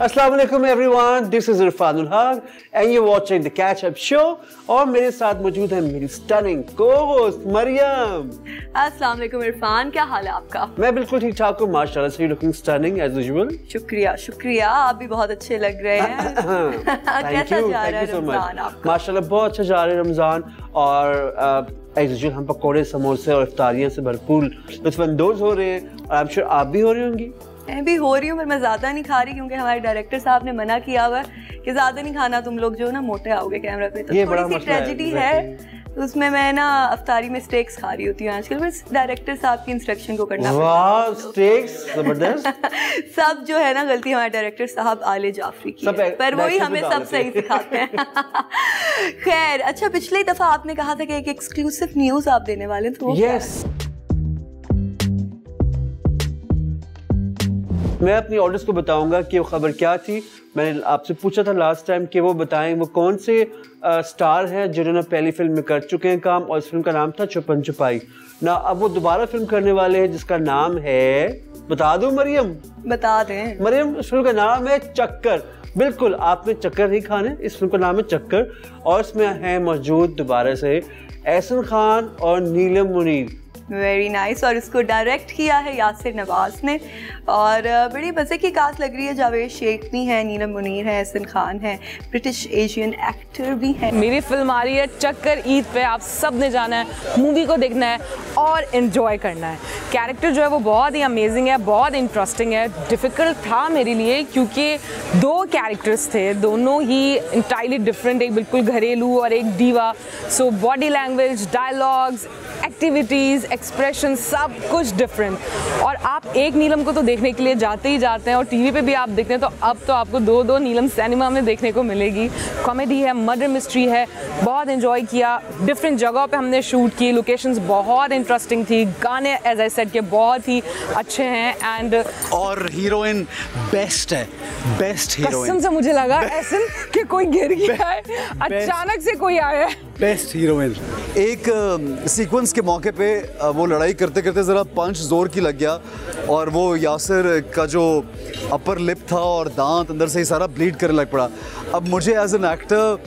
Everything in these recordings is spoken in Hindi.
Assalamu alaikum everyone, this is Irfanul Haq and you're watching the Catch Up Show और मेरे साथ मौजूद है मेरी स्टनिंग co-host मरियम। अस्सलाम वालेकुम इरफान, क्या हाल है आपका? मैं बिल्कुल ठीक ठाक हूँ माशाल्लाह से, लुकिंग स्टनिंग एज यूजुअल। शुक्रिया शुक्रिया, आप भी बहुत अच्छे लग रहे हैं। कैसा जा रहा है रमजान आपका? माशाल्लाह बहुत अच्छा जा रहा है रमजान और एज यूजुअल हम पकौड़े समोसे और इफ्तारियां से भरपूर लुत्फानंदोज हो रहे हैं और आई एम श्योर आप भी हो रही होंगी। मैं भी हो रही हूँ, पर मैं ज़्यादा नहीं खा रही क्योंकि हमारे डायरेक्टर साहब ने मना किया हुआ है कि ज़्यादा नहीं खाना, तुम लोग जो ना मोटे आओगे कैमरा पे। तो थोड़ी सी ट्रेजेडी है, तो उसमें मैं ना अफ्तारी में स्टेक्स खा रही होती हूँ आजकल, बस डायरेक्टर साहब की इंस्ट्रक्शन को करना। वाह स्टेक्स जबरदस्त। सब जो है ना गलती हमारे डायरेक्टर साहब आले जाफरी की है, पर वही हमें सब सही सिखाते हैं। खैर, अच्छा पिछली दफा आपने कहा था कि एक एक्सक्लूसिव न्यूज़ आप देने वाले थे, तो यस मैं अपनी ऑडियंस को बताऊंगा कि वो खबर क्या थी। मैंने आपसे पूछा था लास्ट टाइम कि वो बताएं वो कौन से स्टार हैं जिन्होंने पहली फिल्म में कर चुके हैं काम, और इस फिल्म का नाम था छुपन छुपाई ना। अब वो दोबारा फिल्म करने वाले हैं जिसका नाम है, बता दूं मरियम? बता दें मरियम, इस फिल्म का नाम है चक्कर। बिल्कुल, आपने चक्कर ही खाने, इस फिल्म का नाम है चक्कर और इसमें है मौजूद दोबारा से एहसन खान और नीलम मुनीर। Very nice. और इसको डायरेक्ट किया है यासिर नवाज ने और बड़ी मज़े की कास्ट लग रही है। जावेद शेख भी हैं, नीलम मुनीर है, एहसन खान है, ब्रिटिश एशियन एक्टर भी हैं। मेरी फिल्म आ रही है चक्कर, ईद पे आप सब ने जाना है, मूवी को देखना है और इन्जॉय करना है। कैरेक्टर जो है वो बहुत ही अमेजिंग है, बहुत इंटरेस्टिंग है। डिफ़िकल्ट था मेरे लिए क्योंकि दो कैरेक्टर्स थे, दोनों ही इंटायरली डिफरेंट, एक बिल्कुल घरेलू और एक दीवा। So body language, dialogues, activities, expression सब कुछ डिफरेंट। और आप एक नीलम को तो देखने के लिए जाते ही जाते हैं और टीवी पे भी आप देखते हैं, तो अब तो आपको दो नीलम सिनेमा में देखने को मिलेगी। कॉमेडी है, मर्डर मिस्ट्री है, बहुत एंजॉय किया। डिफरेंट जगहों पे हमने शूट की, लोकेशंस बहुत इंटरेस्टिंग थी, गाने एज आई सेड के बहुत ही अच्छे हैं एंड और हीरोइन बेस्ट है, बेस्ट हीरोइन। कसम से मुझे लगा ऐसे कि कोई गिर गया है, अचानक से कोई आया है। Best heroine. एक सीक्वेंस के मौके पे वो लड़ाई करते करते ज़रा पंच जोर की लग गया और वो यासिर का जो अपर लिप था और दांत अंदर से ही सारा ब्लीड करने लग पड़ा। अब मुझे as an actor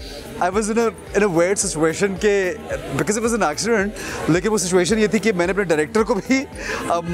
I was in a weird situation के because it was an accident, लेकिन वो सिचुएशन ये थी कि मैंने अपने डायरेक्टर को भी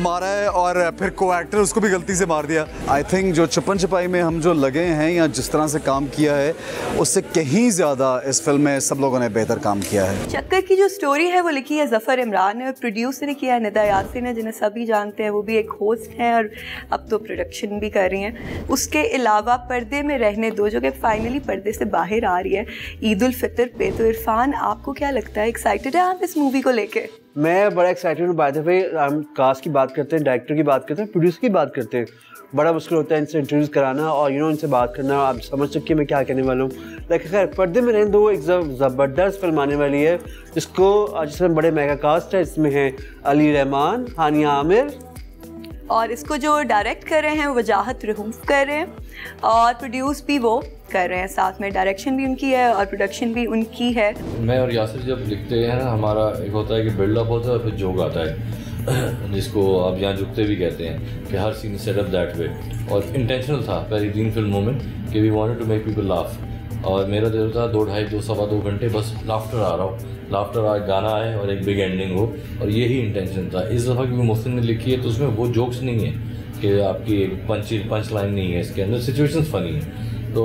मारा है और फिर को एक्टर उसको भी गलती से मार दिया। आई थिंक जो छुपन छुपाई में हम जो लगे हैं या जिस तरह से काम किया है उससे कहीं ज़्यादा इस फिल्म में सब लोगों ने बेहतर काम किया है। चक्कर की जो स्टोरी है वो लिखी है ज़फ़र इमरान ने, प्रोड्यूसर किया है निदा यासिन ने, जिन्हें सभी जानते हैं, वो भी एक होस्ट हैं और अब तो प्रोडक्शन भी कर रही हैं। उसके अलावा पर्दे में रहने दो, जो कि फाइनली पर्दे से बाहर आ रही है ईद उल फितर पे। तो इरफान, आपको क्या लगता है, एक्साइटेड है आप इस मूवी को लेके? मैं बड़ा एक्साइटेड हूँ। बाय द वे, हम कास्ट की बात करते हैं, डायरेक्टर की बात करते हैं, प्रोड्यूसर की बात करते हैं, बड़ा मुश्किल होता है इनसे इंट्रोड्यूस कराना और इनसे बात करना। आप समझ सकते मैं क्या कहने वाला हूँ। लेकिन खैर, पर्दे में रहने दो एक ज़बरदस्त फिल्म आने वाली है जिसमें बड़े मेगा कास्ट है। इसमें है अली रहमान, हानिया आमिर, और इसको जो डायरेक्ट कर रहे हैं वो वजाहत रहूफ कर रहे हैं और प्रोड्यूस भी वो कर रहे हैं, साथ में डायरेक्शन भी उनकी है और प्रोडक्शन भी उनकी है। मैं और यासिर जब लिखते हैं ना, हमारा एक होता है कि बिल्डअप होता है और फिर जोक आता है जिसको आप यहाँ झुकते भी कहते हैं कि हर सीन सेटअप दैट वे। और इंटेंशनल था पहली 3 फिल्मों में कि we wanted to make people laugh, और मेरा जो था 2-2.5-2 घंटे बस लाफ्टर आ रहा हो, लाफ्टर आ, गाना आए और एक बिग एंडिंग हो, और यही इंटेंशन था। इस दफ़ा क्योंकि मोहसिन ने लिखी है तो उसमें वो जोक्स नहीं है कि आपकी एक पंच लाइन नहीं है, इसके अंदर सिचुएशंस फनी है। तो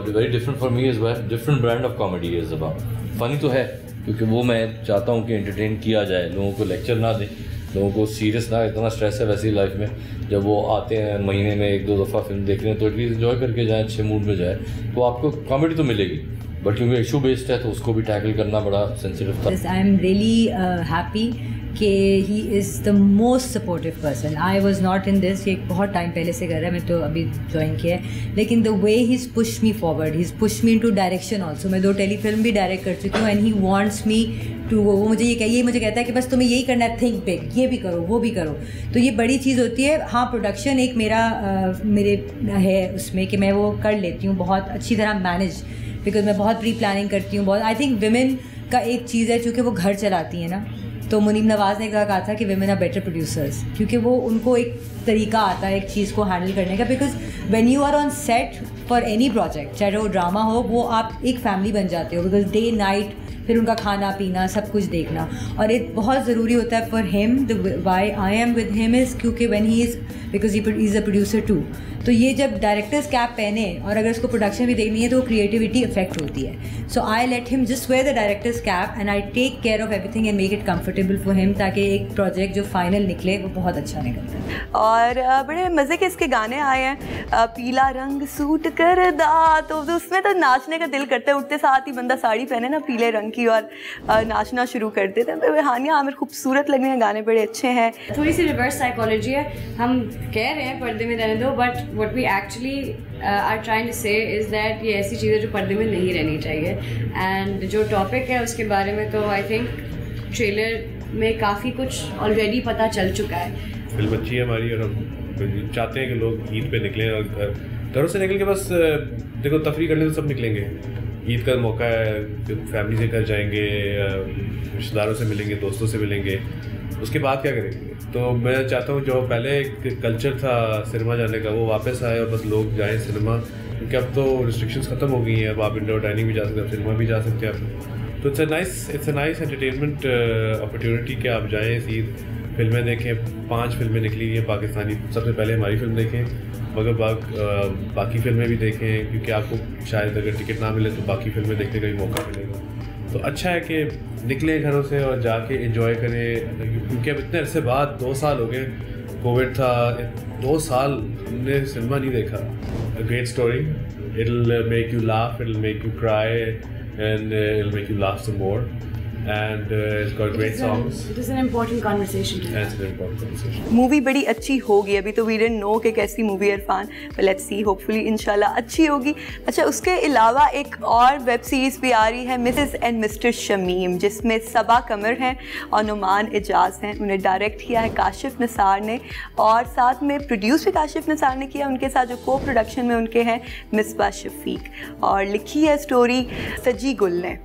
very different for me is very different brand of comedy is about. Funny तो है क्योंकि वो मैं चाहता हूँ कि एंटरटेन किया जाए, लोगों को लेक्चर ना दें, लोगों को सीरियस ना, इतना स्ट्रेस है वैसे ही लाइफ में। जब वो आते हैं महीने में 1-2 दफ़ा फिल्म देख रहे हैं तो एटलीस्ट इन्जॉय करके जाएँ, अच्छे मूड में जाए, तो आपको कॉमेडी तो मिलेगी। बट क्योंकि इशू बेस्ड है तो उसको भी टैकल करना बड़ा सेंसिटिव था। आई एम रियली हैप्पी कि he is the most supportive person. I was not in this, ये बहुत टाइम पहले से कर रहा है, मैं तो अभी ज्वाइन किया है, लेकिन the way he is push me forward, he is push me into direction also. मैं 2 टेलीफिल्म भी डायरेक्ट कर चुकी हूँ and he wants me to, वो मुझे ये मुझे कहता है कि बस तुम्हें यही करना है, थिंक बिग, ये भी करो वो भी करो। तो ये बड़ी चीज़ होती है। हाँ, प्रोडक्शन एक मेरे है उसमें कि मैं वो कर लेती हूँ बहुत अच्छी तरह मैनेज, बिकॉज मैं बहुत प्री प्लानिंग करती हूँ बहुत। आई थिंक विमेन का एक चीज़ है, चूँकि वो घर चलाती हैं ना, तो मुनीब नवाज़ ने कहा था कि विमेन आर बेटर प्रोड्यूसर्स, क्योंकि वो उनको एक तरीका आता है एक चीज़ को हैंडल करने का। Because when you are on set for any project, चाहे वो ड्रामा हो, वो आप एक फैमिली बन जाते हो, बिकॉज डे नाइट फिर उनका खाना पीना सब कुछ देखना। और एक बहुत ज़रूरी होता है for him, the why I am with him is क्योंकि when he is, because he is a producer too, तो ये जब डायरेक्टर्स कैप पहने और अगर उसको प्रोडक्शन भी देखनी है तो क्रिएटिविटी इफेक्ट होती है। So I let him just wear the director's cap and I take care of everything and make it comfortable for him, ताकि एक प्रोजेक्ट जो फाइनल निकले वो बहुत अच्छा निकलता है। और बड़े मज़े के इसके गाने आए हैं, पीला रंग सूट कर दा, तो उसमें तो नाचने का दिल करता है, उठते साथ ही बंदा साड़ी पहने ना पीले रंग की और नाचना शुरू कर देते हैं। हानिया आमिर खूबसूरत लग रही हैं, गाने बड़े अच्छे हैं। थोड़ी सी रिवर्स साइकोलॉजी है, हम कह रहे हैं पर्दे में रहने दो, but what we actually are trying to say is that ये ऐसी चीज़ें जो पर्दे में नहीं रहनी चाहिए। एंड जो टॉपिक है उसके बारे में तो आई थिंक ट्रेलर में काफ़ी कुछ ऑलरेडी पता चल चुका है। फिल्म अच्छी है हमारी और हम चाहते हैं कि लोग ईद पे निकलें और घरों से निकल के बस देखो तफरीह करने तो सब निकलेंगे। ईद का मौका है, फैमिली से घर जाएंगे, रिश्तेदारों से मिलेंगे, दोस्तों से मिलेंगे, उसके बाद क्या करेंगे। तो मैं चाहता हूँ जो पहले एक कल्चर था सिनेमा जाने का वो वापस आए और बस लोग जाएं सिनेमा, क्योंकि अब तो रिस्ट्रिक्शंस ख़त्म हो गई हैं। अब आप इंडोर डाइनिंग भी जा सकते हैं, सिनेमा भी जा सकते हैं आप। तो it's a nice entertainment opportunity कि आप जाएँ इस ईद, फिल्में देखें। 5 फिल्में निकली हैं पाकिस्तानी, सबसे पहले हमारी फिल्म देखें, मगर बाकी फिल्में भी देखें, क्योंकि आपको शायद अगर टिकट ना मिले तो बाकी फिल्में देखने का भी मौका मिलेगा। तो अच्छा है कि निकलें घरों से और जाके एंजॉय करें, क्योंकि अब इतने अरसे बाद 2 साल हो गए, कोविड था, 2 साल हमने सिनेमा नहीं देखा। A great story, it'll make you laugh, it'll make you cry and it'll make you laugh some more and it's got great songs. It is an important conversation. It's an important conversation. Movie बड़ी अच्छी होगी, अभी तो वी डिडंट नो कि कैसी movie Irfan, but let's see, hopefully इंशाल्लाह अच्छी होगी। अच्छा, उसके अलावा एक और वेब सीरीज़ भी आ रही है, मिसेस एंड मिस्टर शमीम, जिसमें सबा कमर हैं और नुमान एजाज हैं। उन्हें डायरेक्ट किया है काशिफ निसार ने और साथ में प्रोड्यूस भी काशिफ निसार ने किया। उनके साथ जो को प्रोडक्शन में उनके हैं मिसबा शफीक और लिखी है स्टोरी सजी गुल ने।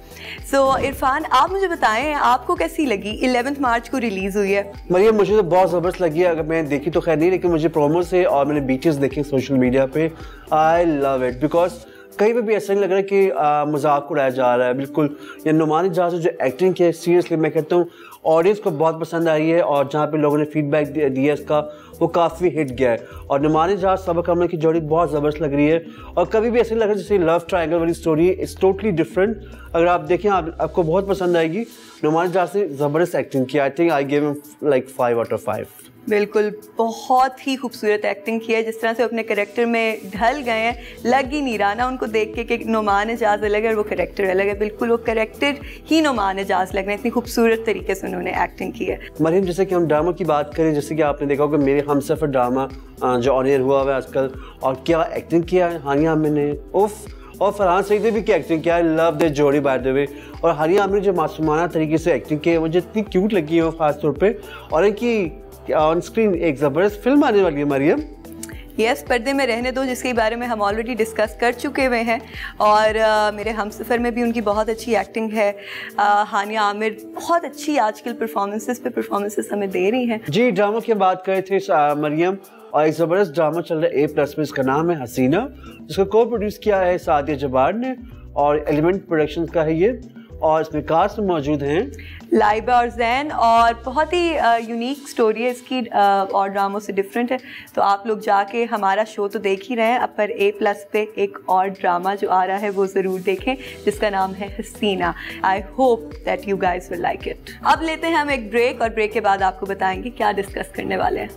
सो इरफान, आप मुझे बताएं आपको कैसी लगी? 11 मार्च को रिलीज हुई है। मरियम, मुझे तो बहुत ज़बरदस्त लगी है। अगर मैंने देखी तो खैर नहीं, लेकिन मुझे प्रोमो से और मैंने बीटीएस देखे सोशल मीडिया पे, आई लव इट। बिकॉज कहीं पे भी ऐसा नहीं लग रहा है कि मजाक उड़ाया जा रहा है। बिल्कुल, ये नुमान एजाज जो एक्टिंग की है, सीरियसली मैं कहता हूँ ऑडियंस को बहुत पसंद आई है और जहाँ पे लोगों ने फीडबैक दिया इसका, वो काफ़ी हिट गया है। और नुमान एजाज सबा कमर की जोड़ी बहुत ज़बरदस्त लग रही है और कभी भी ऐसे लग रहा है जैसे लव ट्रायंगल वाली स्टोरी, इट्स टोटली डिफरेंट। अगर आप देखें आपको बहुत पसंद आएगी। नुमान एजाज ने ज़बरदस्त एक्टिंग की, I think I give him like 5 out of 5। बिल्कुल, बहुत ही खूबसूरत एक्टिंग की है। जिस तरह से अपने कैरेक्टर में ढल गए हैं, लग ही नहीं रहा ना उनको देख के कि नुमान एजाज अलग है और वो कैरेक्टर अलग है। बिल्कुल वो कैरेक्टर ही नुमान एजाज लग रहे हैं, इतनी खूबसूरत तरीके से उन्होंने एक्टिंग की है। मरीम, जैसे कि हम ड्रामा की बात करें, जैसे कि आपने देखा होगा मेरे हमसफ़र ड्रामा जो ऑन एयर हुआ है आजकल, और क्या एक्टिंग किया है हानिया आमिर ने, उफ। और फरहान सईद ने भी क्या एक्टिंग किया है, लव द जोड़ी बाय द वे। और हानिया आमिर जो मासूमाना तरीके से एक्टिंग की है, मुझे इतनी क्यूट लगी है वो ख़ास तौर पर। और इनकी ऑन स्क्रीन एक ज़बरदस्त फिल्म आने वाली है मरियम। यस, पर्दे में रहने दो, जिसके बारे में हम ऑलरेडी डिस्कस कर चुके हुए हैं। और मेरे हमसफ़र में भी उनकी बहुत अच्छी एक्टिंग है। हानिया आमिर बहुत अच्छी आजकल परफॉर्मेंसेस हमें दे रही हैं। जी, ड्रामा की बात करे थे मरियम, और एक ज़बरदस्त ड्रामा चल रहा है A+ में, इसका नाम है हसीना, जिसको को प्रोड्यूस किया है सादिया जबार ने और एलिमेंट प्रोडक्शंस का है ये। और इसमें कास्ट में मौजूद हैं लाइबा और जैन, और बहुत ही यूनिक स्टोरी है इसकी और ड्रामों से डिफरेंट है। तो आप लोग जाके हमारा शो तो देख ही रहे हैं, अब पर A+ पे एक और ड्रामा जो आ रहा है वो ज़रूर देखें, जिसका नाम है Haseena. I hope that you guys will like it. अब लेते हैं हम एक ब्रेक, और ब्रेक के बाद आपको बताएंगे क्या डिस्कस करने वाले हैं।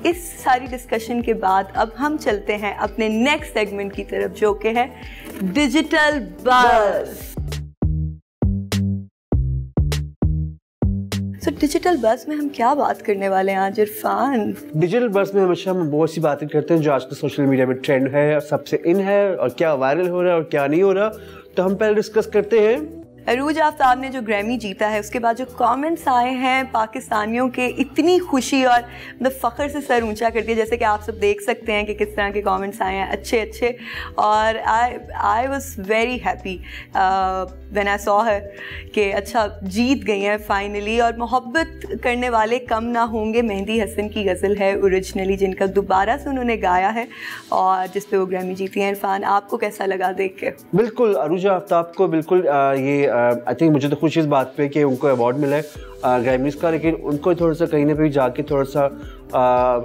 इस सारी डिस्कशन के बाद अब हम चलते हैं अपने नेक्स्ट सेगमेंट की तरफ, जो कि है डिजिटल बज़। तो डिजिटल बस में हम क्या बात करने वाले हैं आज इरफान? डिजिटल बस में हमेशा हम बहुत सी बातें करते हैं जो आजकल सोशल मीडिया में ट्रेंड है, सबसे इन है, और क्या वायरल हो रहा है और क्या नहीं हो रहा। तो हम पहले डिस्कस करते हैं अरूज आफ्ताब ने जो ग्रैमी जीता है उसके बाद जो कमेंट्स आए हैं पाकिस्तानियों के, इतनी खुशी और मतलब फ़ख्र से सर ऊंचा कर दिया। जैसे कि आप सब देख सकते हैं कि किस तरह के कमेंट्स आए हैं, अच्छे अच्छे। और I was very happy when I saw her कि अच्छा जीत गई हैं फाइनली। और मोहब्बत करने वाले कम ना होंगे मेहंदी हसन की गज़ल है ओरिजिनली, जिनका दोबारा से उन्होंने गाया है और जिस पे वो ग्रैमी जीती हैं। इरफान, आपको कैसा लगा देख के? बिल्कुल अरूज आफ्ताब को बिल्कुल ये आई थिंक मुझे तो खुशी इस बात पे कि उनको अवार्ड मिला है ग्रैमीज़ का, लेकिन उनको थोड़ा सा कहीं ना कहीं जाके थोड़ा सा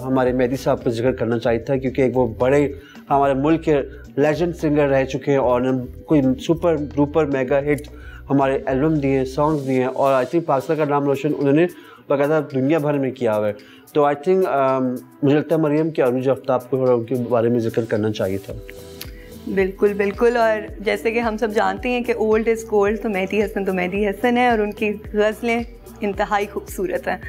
हमारे मेहदी साहब का जिक्र करना चाहिए था, क्योंकि एक वो बड़े हमारे मुल्क के लेजेंड सिंगर रह चुके हैं और कोई सुपर डुपर मेगा हिट हमारे एल्बम दिए हैं, सॉन्ग्स दिए हैं, और आई थिंक पाकिस्तान का नाम रोशन उन्होंने बाकायदा दुनिया भर में किया हुआ है। तो आई थिंक मुझे लगता है मरियम कि अरूज आफ्ताब को थोड़ा उनके बारे में जिक्र करना चाहिए था। बिल्कुल बिल्कुल। और जैसे कि हम सब जानते हैं कि ओल्ड इज़ गोल्ड, तो मेहदी हसन तो मेहदी हसन है और उनकी गज़लें इंतहाई खूबसूरत हैं।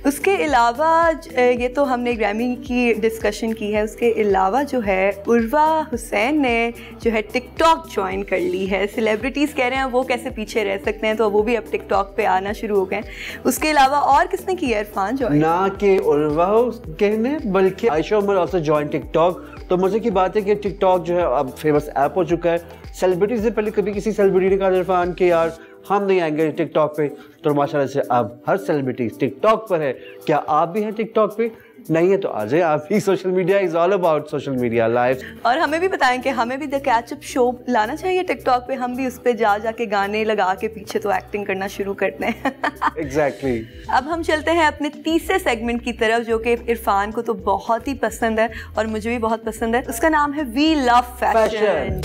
उसके अलावा ये तो हमने ग्रैमी की डिस्कशन की है, उसके अलावा जो है उर्वा हुसैन ने जो है टिकटॉक ज्वाइन कर ली है। सेलिब्रिटीज़ कह रहे हैं वो कैसे पीछे रह सकते हैं, तो वो भी अब टिकटॉक पे आना शुरू हो गए। उसके अलावा और किसने किया इरफान ज्वाइन? ना कि उर्वा कहने बल्कि Ayesha Umar also join TikTok. तो मज़े की बात है कि टिकटॉक जो है अब फेमस ऐप हो चुका है। सेलिब्रिटीज़ से पहले कभी किसी सेलिब्रिटी ने कहा इरफान कि यार हम नहीं आएंगे टिकटॉक पे, तो माशाल्लाह से अब हर सेलिब्रिटी टिकटॉक पर है। क्या आप भी हैं टिकटॉक पे? नहीं है तो आ जाए आप भी। Social media is all about social media live. और हमें भी बताएं कि हमें भी द कैचअप शो लाना चाहिए टिकटॉक पे, हम भी उस पर जा के गाने लगा के पीछे तो एक्टिंग करना शुरू करते हैं। एग्जैक्टली। अब हम चलते हैं अपने तीसरे सेगमेंट की तरफ, जो कि इरफान को तो बहुत ही पसंद है और मुझे भी बहुत पसंद है। उसका नाम है वी लव फैशन।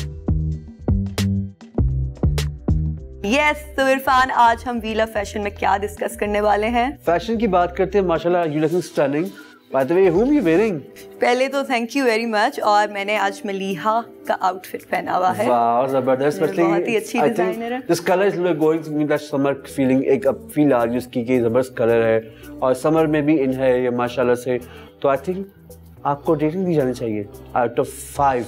यस, तो इरफान आज हम वी लव फैशन में क्या डिस्कस करने वाले हैं? फैशन की बात करते हैं। माशाल्लाह you looking stunning. By the way whom you wearing? पहले तो थैंक यू वेरी मच। और मैंने आज मलीहा का आउटफिट पहना हुआ है। वाह जबरदस्त। बहुत ही अच्छी डिजाइनर है। This colour is going to mean that summer feeling, एक अब फील आ रही है उसकी कि जबरदस्त कलर है और समर में भी इन है ये माशाल्लाह से। तो आई थिंक आपको रेटिंग दी जानी चाहिए out of 5।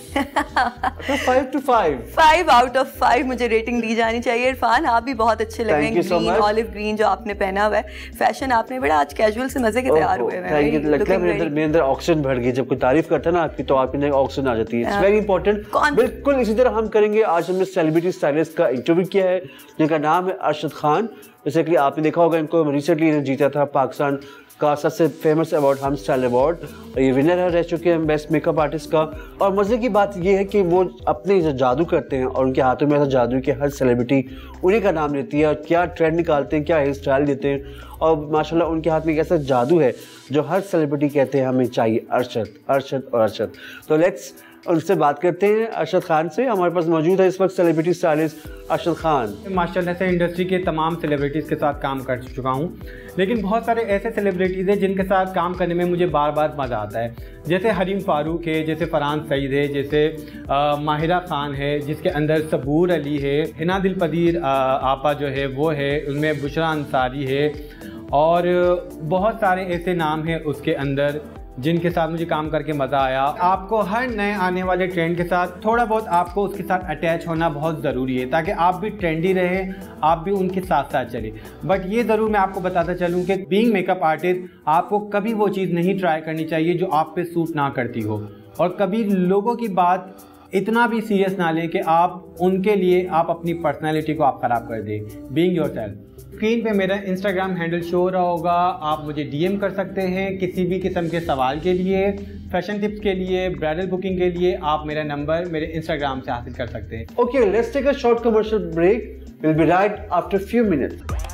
5 to 5 5 out of 5 मुझे रेटिंग दी जानी चाहिए। इरफान, आप भी बहुत अच्छे लग रहे हैं। ग्रीन ऑलिव ग्रीन जो आपने पहना हुआ है, फैशन आपने बड़ा आज कैजुअल से मजे के तैयार हुए हैं। लगता है मेरे अंदर ऑक्सीजन बढ़ गई। जब कोई तारीफ करता है ना आपकी, तो आपके अंदर ऑक्सीजन आ जाती है। It's very important. बिल्कुल इसी तरह हम करेंगे। आज हमने सेलिब्रिटी स्टाइलिस्ट का इंटरव्यू किया है जिनका नाम है अरशद खान। जैसे कि आपने देखा होगा, इनको रिसेंटली इन्हें जीता था पाकिस्तान का सबसे फेमस अवार्ड, हम स्टाइल अवार्ड। ये विनर रह चुके हैं बेस्ट मेकअप आर्टिस्ट का। और मज़े की बात ये है कि वो अपने जो जादू करते हैं और उनके हाथों में ऐसा जादू है कि हर सेलिब्रिटी उन्हीं का नाम लेती है और क्या ट्रेंड निकालते हैं, क्या हेयर स्टाइल देते हैं। और माशाल्लाह उनके हाथ में एक ऐसा जादू है जो हर सेलिब्रिटी कहते हैं हमें चाहिए, अरशद अरशद और अरशद। तो लेट्स उनसे बात करते हैं अरशद खान से। हमारे पास मौजूद है इस वक्त सेलिब्रिटी स्टाइलिस्ट अरशद खान। माशाल्लाह से इंडस्ट्री के तमाम सेलिब्रिटीज़ के साथ काम कर चुका हूँ, लेकिन बहुत सारे ऐसे सेलिब्रिटीज़ हैं जिनके साथ काम करने में मुझे बार बार मज़ा आता है। जैसे हरीम फारूक है, जैसे फरहान सईद है, जैसे माहिरा खान है, जिसके अंदर सबूर अली है, हिना दिलपदीर आपा जो है वो है, उनमें बुशरा अंसारी है, और बहुत सारे ऐसे नाम हैं उसके अंदर जिनके साथ मुझे काम करके मज़ा आया। आपको हर नए आने वाले ट्रेंड के साथ थोड़ा बहुत आपको उसके साथ अटैच होना बहुत ज़रूरी है, ताकि आप भी ट्रेंडी रहें, आप भी उनके साथ साथ चलें। बट ये ज़रूर मैं आपको बताता चलूँ कि बीइंग मेकअप आर्टिस्ट आपको कभी वो चीज़ नहीं ट्राई करनी चाहिए जो आप पे सूट ना करती हो, और कभी लोगों की बात इतना भी सीरियस ना लें कि आप उनके लिए आप अपनी पर्सनैलिटी को आप ख़राब कर दें। Being yourself. स्क्रीन पे मेरा इंस्टाग्राम हैंडल शो हो रहा होगा, आप मुझे डीएम कर सकते हैं किसी भी किस्म के सवाल के लिए, फैशन टिप्स के लिए, ब्राइडल बुकिंग के लिए। आप मेरा नंबर मेरे इंस्टाग्राम से हासिल कर सकते हैं। Okay, let's take a short commercial break. Will be right after few minutes.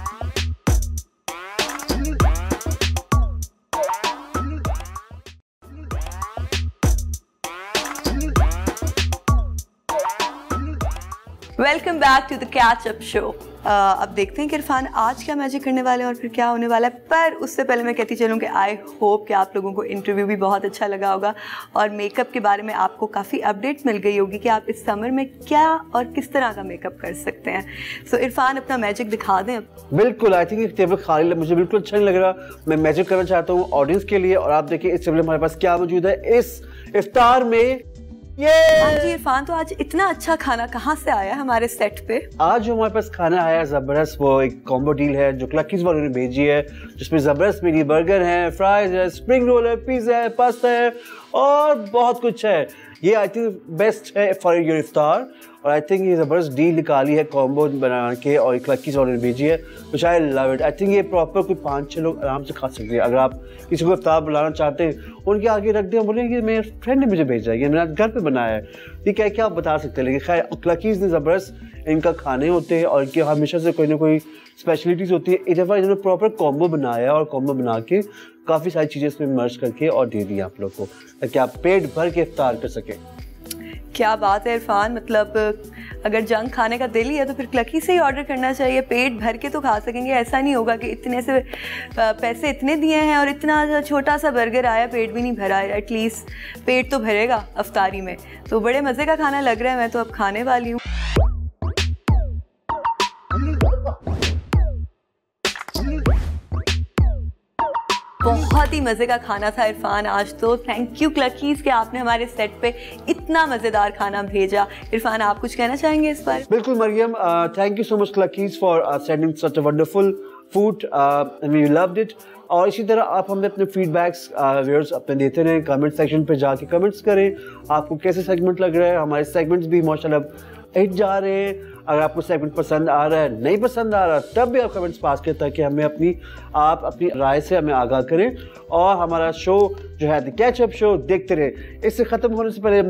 Welcome back to the catch up show. अब देखते हैं कि इरफान आज क्या मैजिक करने वाले हैं और फिर क्या होने वाला है। पर उससे पहले मैं कहती चलूँ कि आई होप कि आप लोगों को इंटरव्यू भी बहुत अच्छा लगा होगा और मेकअप के बारे में आपको काफ़ी अपडेट मिल गई होगी कि आप इस समर में क्या और किस तरह का मेकअप कर सकते हैं। सो इरफान अपना मैजिक दिखा दें अब। बिल्कुल, आई थिंक एक टेबल खाली मुझे बिल्कुल अच्छा नहीं लग रहा। मैं मैजिक करना चाहता हूँ ऑडियंस के लिए और आप देखिए इस टेबल हमारे पास क्या मौजूद है इस इफ्तार में। हाँ जी इरफान, तो आज इतना अच्छा खाना कहाँ से आया हमारे सेट पे? आज जो हमारे पास खाना आया ज़बरदस्त, वो एक कॉम्बो डील है जो क्लकीज वालों ने भेजी है, जिसमें ज़बरदस्त मिनी बर्गर है, फ्राइज है, स्प्रिंग रोल है, पिज़्ज़ा है, पास्ता है और बहुत कुछ है। ये आई थिंक बेस्ट है फॉर योर इफ्तार और आई थिंक ये ज़बरदस्त डील निकाली है कॉम्बो बना के और क्लकीज वालों ने भेजी है, which I love it. I think ये प्रॉपर कोई 5-6 लोग आराम से खा सकते हैं। अगर आप किसी को इफ्तार बुलाना चाहते हैं उनके आगे रख दें, बोलेंगे मेरे फ्रेंड ने मुझे भेजा है, ये मेरा घर पे बनाया है, ये क्या क्या आप बता सकते हैं। लेकिन खैर क्लकीज ने ज़बरदस्त इनका खाने होते हैं और इनके हमेशा से कोई ना कोई स्पेशलिटीज़ होती है। इस दफ़ा इन्होंने प्रॉपर कॉम्बो बनाया और कॉम्बो बना के काफ़ी सारी चीज़ें इसमें मर्ज करके और दे दी आप लोग को, ताकि आप पेट भर के इफ्तार कर सकें। क्या बात है इरफान, मतलब अगर जंक खाने का दिल ही है तो फिर क्लकी से ही ऑर्डर करना चाहिए, पेट भर के तो खा सकेंगे। ऐसा नहीं होगा कि इतने से पैसे इतने दिए हैं और इतना छोटा सा बर्गर आया, पेट भी नहीं भरा है। एटलीस्ट पेट तो भरेगा अफ्तारी में। तो बड़े मज़े का खाना लग रहा है, मैं तो अब खाने वाली हूँ। बहुत ही मज़े का खाना था इरफान आज तो। थैंक यू क्लकीज कि आपने हमारे सेट पे इतना मज़ेदार खाना भेजा। इरफान आप कुछ कहना चाहेंगे इस बारे? बिल्कुल Maryam, thank you so much Clakies for sending such a wonderful food and we loved it. और इसी तरह आप हमें अपने फीडबैक्स व्यूअर्स अपने देते रहें, कमेंट सेक्शन पे जाके कमेंट्स करें आपको कैसे सेगमेंट लग रहा है। हमारे सेगमेंट्स भी माशाल्लाह हिट जा रहे हैं। अगर आपको सेगमेंट पसंद आ रहा है, नहीं पसंद आ रहा, तब भी आप कमेंट्स पास करें ताकि हमें आप अपनी राय से हमें आगाह करें और हमारा शो जो है द कैच अप शो देखते रहे। इससे ख़त्म होने से पहले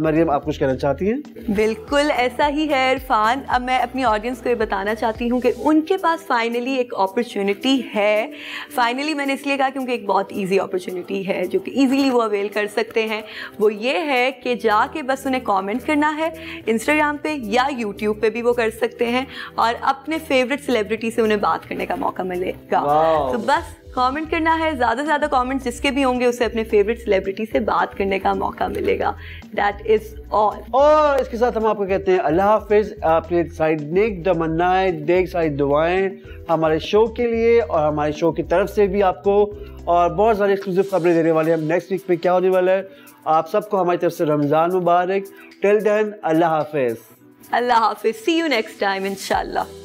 मरियम आप कुछ कहना चाहती हैं? बिल्कुल ऐसा ही है इरफान। अब मैं अपनी ऑडियंस को ये बताना चाहती हूँ कि उनके पास फाइनली एक अपॉर्चुनिटी है। फाइनली मैंने इसलिए कहा क्योंकि एक बहुत ईजी अपॉर्चुनिटी है जो कि ईजीली वो अवेल कर सकते हैं। वो ये है कि जाके बस उन्हें कॉमेंट करना है इंस्टाग्राम पे या यूट्यूब पे भी वो कर सकते हैं और अपने फेवरेट सेलिब्रिटी से उन्हें बात करने का मौका मिलेगा। तो बस कमेंट करना है, ज़्यादा से ज़्यादा कमेंट्स जिसके भी होंगे उसे अपने फेवरेट सेलिब्रिटी से बात करने का मौका मिलेगा। That is all. और इसके साथ हम आपको कहते हैं अल्लाह हाफिज़। आपने साइड नेक तमन्नाएं, देख सारी दुआएं हमारे शो के लिए और हमारे शो की तरफ से भी आपको, और बहुत सारी एक्सक्लूसिव खबरें देने वाले हम नेक्स्ट वीक पे क्या होने वाला है। आप सबको हमारी तरफ से रमज़ान मुबारक। टिल देन अल्लाह हाफिज़। अल्लाह हाफिज़। सी यू नेक्स्ट टाइम इंशाल्लाह।